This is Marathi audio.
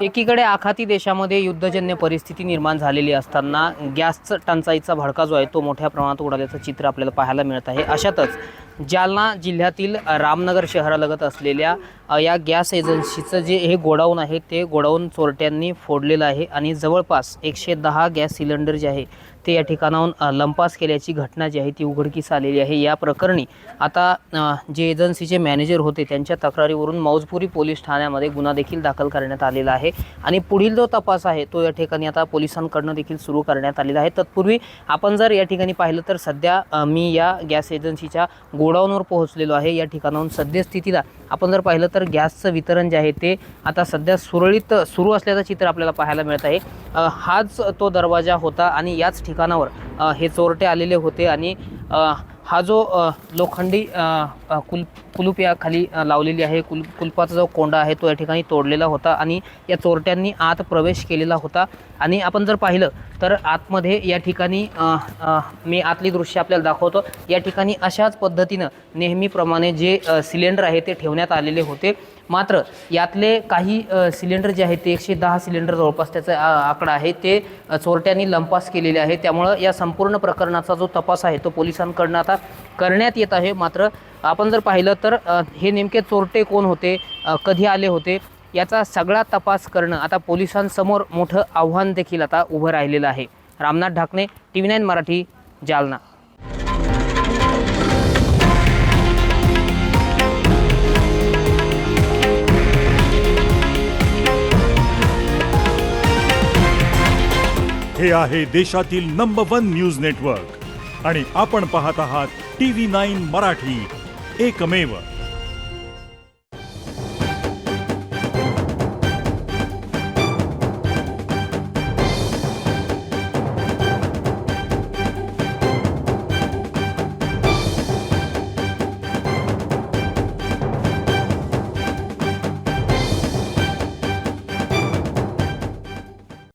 एकीकडे आखाती देशामध्ये युद्धजन्य परिस्थिती निर्माण झालेली असताना गॅस टंचाईचा भडका जो आहे तो मोठ्या प्रमाणात उडाल्याचं चित्र आपल्याला पाहायला मिळत आहे। अशातच जालना जिल्ह्यातील रामनगर शहरालगत असलेल्या या गॅस एजन्सीचं जे हे गोडाऊन आहे ते गोडाऊन चोरट्यांनी फोडलेलं आहे आणि जवळपास 110 गॅस सिलेंडर जे आहे ते या ठिकाणाहून लंपास केल्याची घटना जी आहे ती उघडकीस आलेली आहे। या प्रकरणी आता जे एजन्सीचे मॅनेजर होते त्यांच्या तक्रारीवरून मौजपुरी पोलीस ठाण्यामध्ये गुन्हा देखील दाखल करण्यात आलेला आहे आणि पुढील जो तपास आहे तो या ठिकाणी आता पोलिसांकडून देखील सुरू करण्यात आलेला आहे। तत्पूर्वी आपण जर या ठिकाणी पाहिलं तर सध्या मी या गॅस एजन्सीच्या गोडाऊनवर पोहोचलेलो आहे। या ठिकाणाहून सद्यस्थितीला आपण जर पाहिलं तर गॅसचं वितरण जे आहे ते आता सध्या सुरळीत सुरू असल्याचं चित्र आपल्याला पाहायला मिळत आहे। हाच तो दरवाजा होता आणि याच ठिकाणावर हे चोरटे आलेले होते आणि हा जो लोखंडी कुलूप या खाली लावलेली आहे, कुलपाचा जो कोंडा आहे तो या ठिकाणी तोडलेला होता आणि या चोरट्यांनी आत प्रवेश केलेला होता। आणि आपण जर पाहिलं तर आतमध्ये या ठिकाणी मी आतली दृश्य आपल्याला दाखवतो। या ठिकाणी अशाच पद्धतीनं नेहमीप्रमाणे जे सिलेंडर आहे ते ठेवण्यात आलेले होते, मात्र यातले काही सिलेंडर जे आहेत ते 110 सिलेंडर जवळपास त्याचा आकडा आहे ते चोरट्यांनी लंपास केलेले आहे। त्यामुळं या संपूर्ण प्रकरणाचा जो तपास आहे तो पोलिसांकडून आता करण्यात येत आहे। मात्र आपण जर पाहिलं तर हे नेमके चोरटे कोण होते, कधी आले होते, याचा सगळा तपास करणं आता पोलिसांसमोर मोठं आव्हान देखील आता उभं राहिलेलं आहे। रामनाथ ढाकणे, TV9 मराठी, जालना। हे आहे देशातील नंबर 1 न्यूज नेटवर्क आणि आपण पाहत आहात TV9 मराठी, एकमेव।